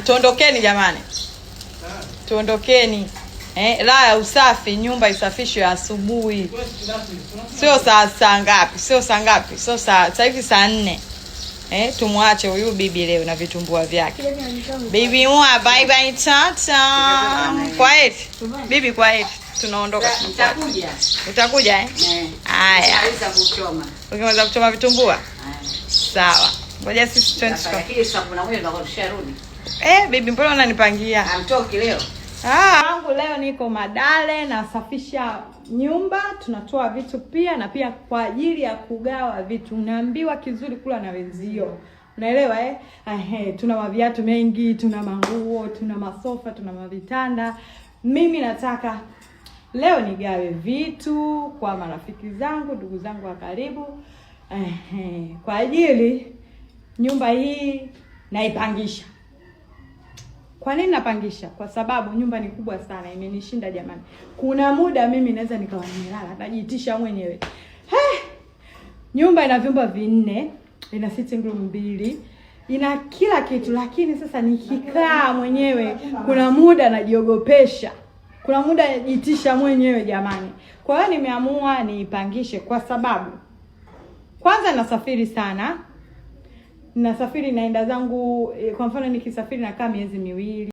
Tuondokeni jamani. Tuondokeni. La ya usafi, nyumba isafishwe asubuhi. Sio saa ngapi? Sio sasa hivi saa 4. Tumwache huyu bibi leo na vitumbua vyake. Bibi mwa bye bye tata. Quiet. Bibi quiet. Tunaondoka. Utakuja Haya. Ukimaliza kuchoma vitumbua? Sawa. Ngoja sisi twende. Lakini saa 11 ndo tusharudi. Bibi mbona unanipangia? Hamtoki leo. Wangu leo niko Madale nasafisha nyumba, tunatoa vitu pia na pia kwa ajili ya kugawa vitu. Unaambiwa kizuri kula na wenzio. Unaelewa tuna maviatu mengi, tuna manguo, tuna masofa, tuna mavitanda. Mimi nataka leo nigawe vitu kwa marafiki zangu, ndugu zangu wa karibu. Kwa ajili nyumba hii naipangisha. Kwa nini napangisha? Kwa sababu nyumba ni kubwa sana, imenishinda jamani. Kuna muda mimi naweza nikawa nimelala, najiitisha mwenyewe. Nyumba ina vyumba 4, ina sitting room 2, ina kila kitu, lakini sasa nikikaa mwenyewe kuna muda najiogopesha. Kuna muda najiitisha mwenyewe jamani. Kwa hiyo nimeamua niipangishe kwa sababu kwanza nasafiri sana. Nasafiri naenda zangu, kwa mfano nikisafiri nakaa miezi 2.